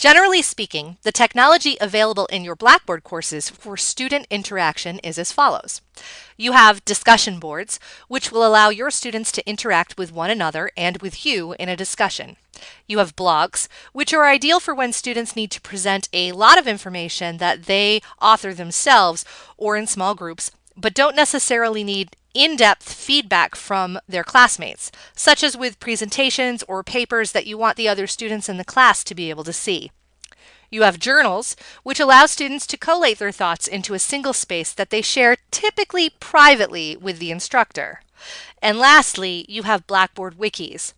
Generally speaking, the technology available in your Blackboard courses for student interaction is as follows. You have discussion boards, which will allow your students to interact with one another and with you in a discussion. You have blogs, which are ideal for when students need to present a lot of information that they author themselves or in small groups, but don't necessarily need in-depth feedback from their classmates, such as with presentations or papers that you want the other students in the class to be able to see. You have journals, which allow students to collate their thoughts into a single space that they share typically privately with the instructor. And lastly, you have Blackboard Wikis.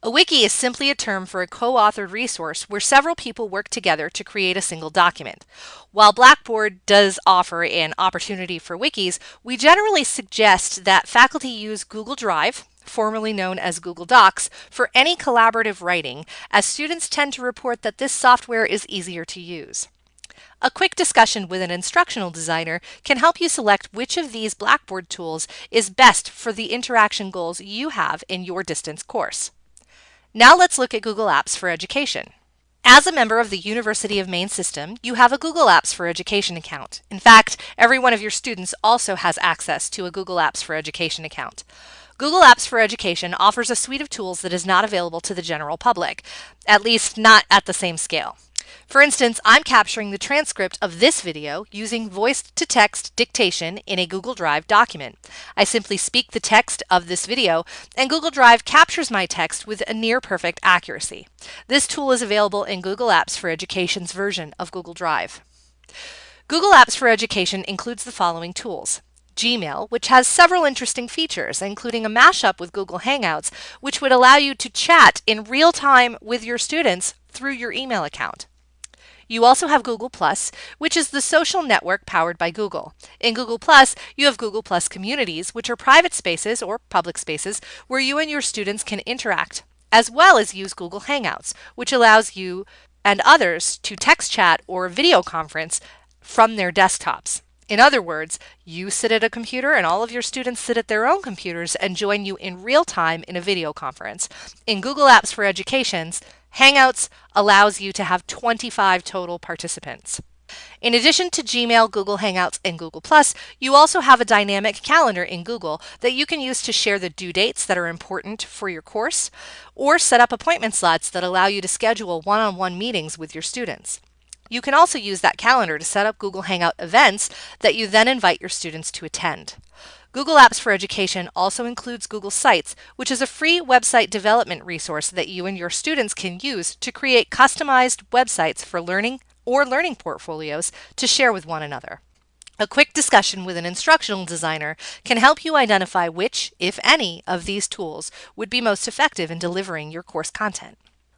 A wiki is simply a term for a co-authored resource where several people work together to create a single document. While Blackboard does offer an opportunity for wikis, we generally suggest that faculty use Google Drive, formerly known as Google Docs, for any collaborative writing, as students tend to report that this software is easier to use. A quick discussion with an instructional designer can help you select which of these Blackboard tools is best for the interaction goals you have in your distance course. Now let's look at Google Apps for Education. As a member of the University of Maine system, you have a Google Apps for Education account. In fact, every one of your students also has access to a Google Apps for Education account. Google Apps for Education offers a suite of tools that is not available to the general public, at least not at the same scale. For instance, I'm capturing the transcript of this video using voice-to-text dictation in a Google Drive document. I simply speak the text of this video, and Google Drive captures my text with a near-perfect accuracy. This tool is available in Google Apps for Education's version of Google Drive. Google Apps for Education includes the following tools. Gmail, which has several interesting features, including a mashup with Google Hangouts, which would allow you to chat in real time with your students through your email account. You also have Google+, which is the social network powered by Google. In Google+, you have Google+ communities, which are private spaces or public spaces where you and your students can interact, as well as use Google Hangouts, which allows you and others to text chat or video conference from their desktops. In other words, you sit at a computer and all of your students sit at their own computers and join you in real time in a video conference. In Google Apps for Education, Hangouts allows you to have 25 total participants. In addition to Gmail, Google Hangouts, and Google+, you also have a dynamic calendar in Google that you can use to share the due dates that are important for your course, or set up appointment slots that allow you to schedule one-on-one meetings with your students. You can also use that calendar to set up Google Hangout events that you then invite your students to attend. Google Apps for Education also includes Google Sites, which is a free website development resource that you and your students can use to create customized websites for learning or learning portfolios to share with one another. A quick discussion with an instructional designer can help you identify which, if any, of these tools would be most effective in delivering your course content.